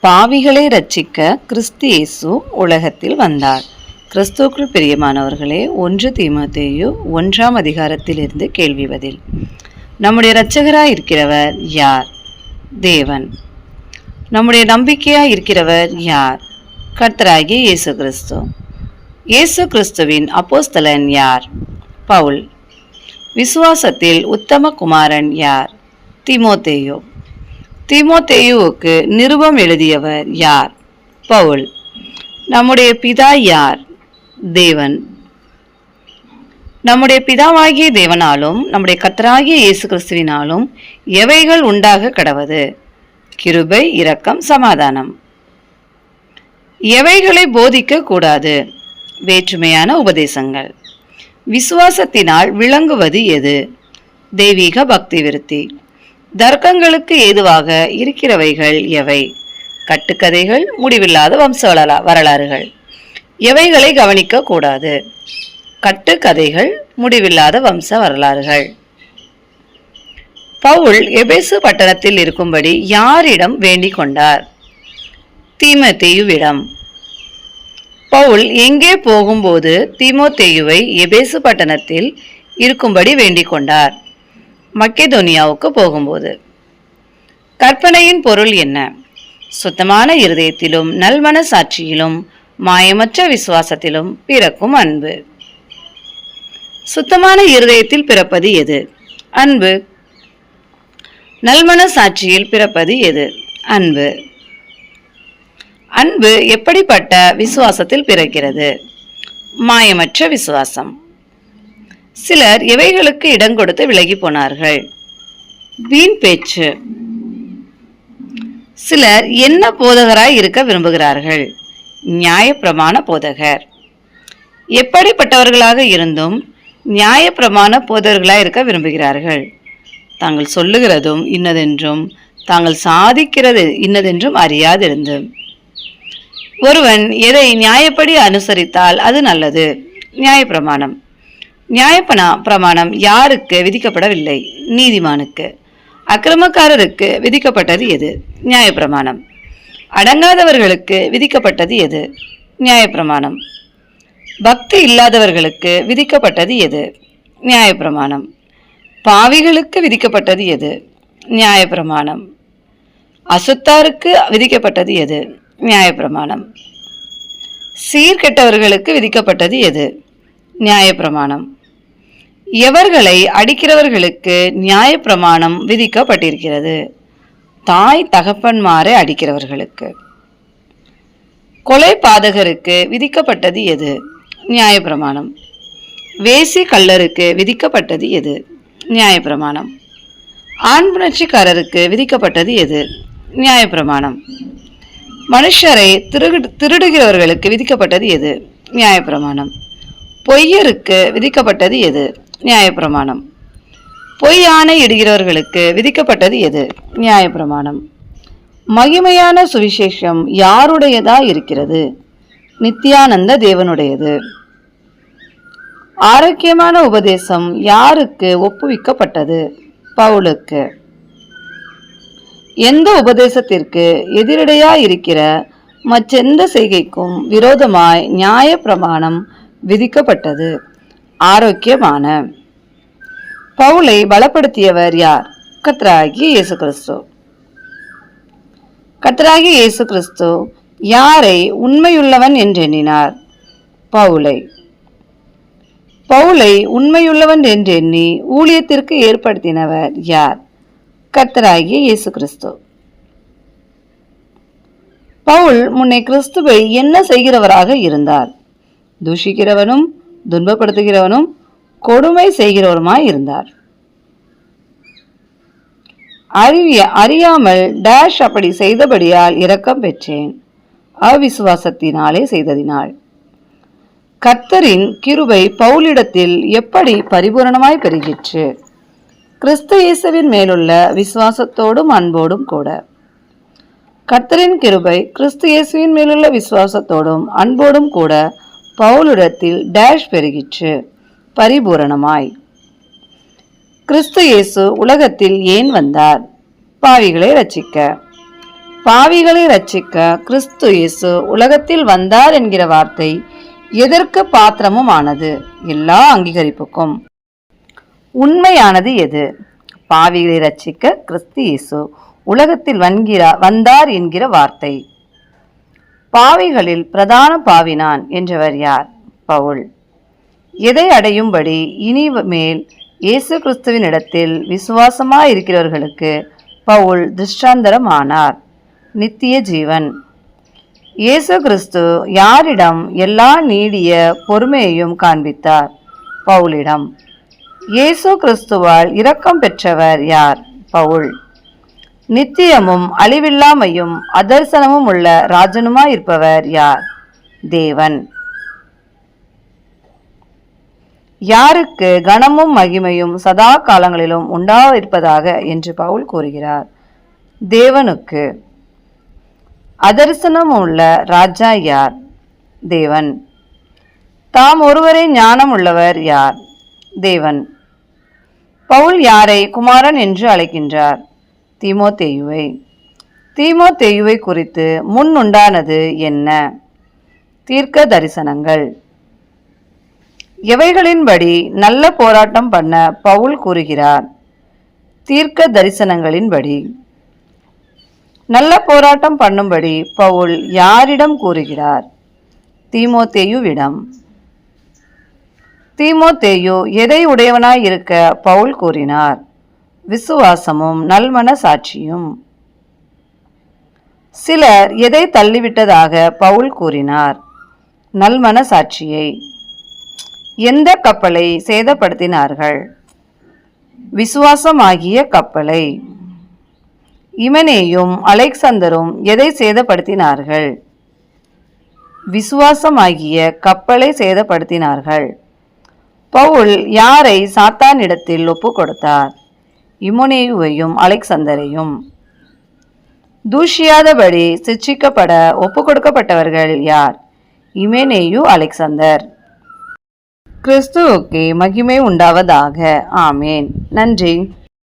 பாவிகளை ரட்சிக்க கிறிஸ்து இயேசு உலகத்தில் வந்தார். கிறிஸ்துவுக்குள் பிரியமானவர்களே, 1 தீமோத்தேயு 1ஆம் அதிகாரத்திலிருந்து கேள்வி பதில். நம்முடைய இரட்சகராய் இருக்கிறவர் யார்? தேவன். நம்முடைய நம்பிக்கையாய் இருக்கிறவர் யார்? கர்த்தராகிய இயேசு கிறிஸ்து. இயேசு கிறிஸ்துவின் அப்போஸ்தலன் யார்? பவுல். விசுவாசத்தில் உத்தம குமாரன் யார்? தீமோத்தேயு. தீமோத்தேயுவுக்கு நிருபம் எழுதியவர் யார்? பவுல். நம்முடைய பிதா யார்? தேவன். நம்முடைய பிதாவாகிய தேவனாலும் நம்முடைய கர்த்தராகிய இயேசு கிறிஸ்துவினாலும் எவைகள் உண்டாக கடவது? கிருபை, இரக்கம், சமாதானம். எவைகளை போதிக்க கூடாது? வேற்றுமையான உபதேசங்கள். விசுவாசத்தினால் விளங்குவது எது? தெய்வீக பக்தி விருத்தி. தர்க்கங்களுக்கு ஏதுவாக இருக்கிறவைகள் எவை? கட்டுக்கதைகள், முடிவில்லாத வம்ச வரலாறுகள். எவைகளை கவனிக்க கூடாது? கட்டுக்கதைகள், முடிவில்லாத வம்ச வரலாறுகள். பவுல் எபேசு பட்டணத்தில் இருக்கும்படி யாரிடம் வேண்டிக் கொண்டார்? தீமோத்தேயுவிடம். பவுல் எங்கே போகும்போது தீமோத்தேயுவை எபேசு பட்டணத்தில் இருக்கும்படி வேண்டிக் கொண்டார்? மக்கெதோனியாவுக்கு போகும்போது. கற்பனையின் பொருள் என்ன? சுத்தமான இருதயத்திலும் நல்மன சாட்சியிலும் மாயமற்ற விசுவாசத்திலும் பிறக்கும் அன்பு. சுத்தமான இருதயத்தில் பிறப்பது எது? அன்பு. நல்மன சாட்சியில் பிறப்பது எது? அன்பு. அன்பு எப்படிப்பட்ட விசுவாசத்தில் பிறக்கிறது? மாயமற்ற விசுவாசம். சிலர் எவைகளுக்கு இடம் கொடுத்து விலகி போனார்கள்? வீண் பேச்சு. சிலர் என்ன போதகராய் இருக்க விரும்புகிறார்கள்? நியாயப்பிரமாண போதகர். எப்படிப்பட்டவர்களாக இருந்தும் நியாயப்பிரமாண போதகர்களாய் இருக்க விரும்புகிறார்கள்? தாங்கள் சொல்லுகிறதும் இன்னதென்றும் தாங்கள் சாதிக்கிறது இன்னதென்றும் அறியாதிருந்தும். ஒருவன் எதை நியாயப்படி அனுசரித்தால் அது நல்லது. நியாயப்பிரமாணம். பிரமாணம் யாருக்கு விதிக்கப்படவில்லை? நீதிமானுக்கு. அக்கிரமக்காரருக்கு விதிக்கப்பட்டது எது? நியாயப்பிரமாணம். அடங்காதவர்களுக்கு விதிக்கப்பட்டது எது? நியாயப்பிரமாணம். பக்தி இல்லாதவர்களுக்கு விதிக்கப்பட்டது எது? நியாயப்பிரமாணம். பாவிகளுக்கு விதிக்கப்பட்டது எது? நியாயப்பிரமாணம். அசுத்தாருக்கு விதிக்கப்பட்டது எது? நியாயப்பிரமாணம். சீர்கெட்டவர்களுக்கு விதிக்கப்பட்டது எது? நியாயப்பிரமாணம். எவர்களை அடிக்கிறவர்களுக்கு நியாயப்பிரமாணம் விதிக்கப்பட்டிருக்கிறது? தாய் தகப்பன்மாரை அடிக்கிறவர்களுக்கு. கொலை பாதகருக்கு விதிக்கப்பட்டது எது? நியாயப்பிரமாணம். வேசி கள்ளருக்கு விதிக்கப்பட்டது எது? நியாயப்பிரமாணம். ஆண் புணர்ச்சிக்காரருக்கு விதிக்கப்பட்டது எது? நியாயப்பிரமாணம். மனுஷரை திருடுகிறவர்களுக்கு விதிக்கப்பட்டது எது? நியாயப்பிரமாணம். பொய்யருக்கு விதிக்கப்பட்டது எது? நியாயப்பிரமாணம். பொய் ஆணை இடுகிறவர்களுக்கு விதிக்கப்பட்டது எது? நியாயப்பிரமாணம். மகிமையான சுவிசேஷம் யாருடையதா இருக்கிறது? நித்தியானந்த தேவனுடையது. ஆரோக்கியமான உபதேசம் யாருக்கு ஒப்புவிக்கப்பட்டது? பவுலுக்கு. எந்த உபதேசத்திற்கு எதிரடையா இருக்கிற மற்றெந்த செய்கைக்கும் விரோதமாய் நியாய பிரமாணம் விதிக்கப்பட்டது? ஆரோக்கியமான. பவுலை பலப்படுத்தியவர் யார்? கர்த்தராகிய இயேசு கிறிஸ்து. கர்த்தராகிய இயேசு கிறிஸ்து யாரை உண்மையுள்ளவன் என்றெண்ணினார்? பவுலை. பவுலை உண்மையுள்ளவன் என்றெண்ணி ஊழியத்திற்கு ஏற்படுத்தினவர் யார்? கர்த்தராகிய இயேசு கிறிஸ்து. பவுல் முன்னே கிறிஸ்துவை என்ன செய்கிறவராக இருந்தார்? தூஷிக்கிறவனும் துன்பப்படுத்துகிறவனும் கொடுமை செய்கிறவருமாய் இருந்தார். அறியாமல் டேஷ் அப்படி செய்தபடியால் இரக்கம் பெற்றேன், அவிசுவாசத்தினாலே செய்ததினால். கர்த்தரின் கிருபை பவுலிடத்தில் எப்படி பரிபூரணமாய் பெருகிற்று? கிறிஸ்து இயேசுவின் மேலுள்ள விசுவாசத்தோடும் அன்போடும் கூட. கர்த்தரின் கிருபை கிறிஸ்து இயேசுவின் மேலுள்ள விசுவாசத்தோடும் அன்போடும் கூட பவுலிடத்தில் டேஷ் பெருகிற்று, பரிபூரணமாய். கிறிஸ்து இயேசு உலகத்தில் ஏன் வந்தார்? பாவிகளை ரட்சிக்க. பாவிகளை ரட்சிக்க கிறிஸ்து இயேசு உலகத்தில் வந்தார் என்கிற வார்த்தை எதற்கு பாத்திரமும் ஆனது? எல்லா அங்கீகரிப்புக்கும். உண்மையானது எது? பாவிகளை ரட்சிக்க கிறிஸ்து இயேசு உலகத்தில் வந்தார் என்கிற வார்த்தை. பாவிகளில் பிரதான பாவினான் என்றவர் யார்? பவுல். எதை அடையும்படி இனிமேல் இயேசு கிறிஸ்துவின் இடத்தில் விசுவாசமாயிருக்கிறவர்களுக்கு பவுல் திருஷ்டாந்தரம் ஆனார்? நித்திய ஜீவன். இயேசு கிறிஸ்து யாரிடம் எல்லா நீடிய பொறுமையையும் காண்பித்தார்? பவுலிடம். இயேசு கிறிஸ்துவால் இரக்கம் பெற்றவர் யார்? பவுல். நித்தியமும் அழிவில்லாமையும் அதர்சனமும் உள்ள ராஜனுமாயிருப்பவர் யார்? தேவன். யாருக்கு கனமும் மகிமையும் சதா காலங்களிலும் உண்டாயிருப்பதாக என்று பவுல் கூறுகிறார்? தேவனுக்கு. அதர்சனம் உள்ள ராஜா யார்? தேவன். தாம் ஒருவரே ஞானம் உள்ளவர் யார்? தேவன். பவுல் யாரை குமாரன் என்று அழைக்கின்றார்? தீமோத்தேயுவை. தீமோத்தேயுவை குறித்து முன் உண்டானது என்ன? தீர்க்க தரிசனங்கள். எவைகளின்படி நல்ல போராட்டம் பண்ண பவுல் கூறுகிறார்? தீர்க்க தரிசனங்களின்படி. நல்ல போராட்டம் பண்ணும்படி பவுல் யாரிடம் கூறுகிறார்? தீமோத்தேயுவிடம். தீமோத்தேயு எதை உடையவனாய் இருக்க பவுல் கூறினார்? விசுவாசமும் நல்மன சாட்சியும். சிலர் எதை தள்ளிவிட்டதாக பவுல் கூறினார்? நல்மன சாட்சியை. எந்த கப்பலை சேதப்படுத்தினார்கள்? விசுவாசமாகிய கப்பலை. இமனேயும் அலெக்சந்தரும் எதை சேதப்படுத்தினார்கள்? விசுவாசமாகிய கப்பலை சேதப்படுத்தினார்கள். பவுல் யாரை சாத்தானிடத்தில் ஒப்பு கொடுத்தார்? இமனேயுவையும் அலெக்சந்தரையும். தூஷியாதபடி சிட்சிக்கப்பட ஒப்பு கொடுக்கப்பட்டவர்கள் யார்? இமனேயு, அலெக்சந்தர். கிறிஸ்துவுக்கே மகிமை உண்டாவதாக. ஆமேன். நன்றி.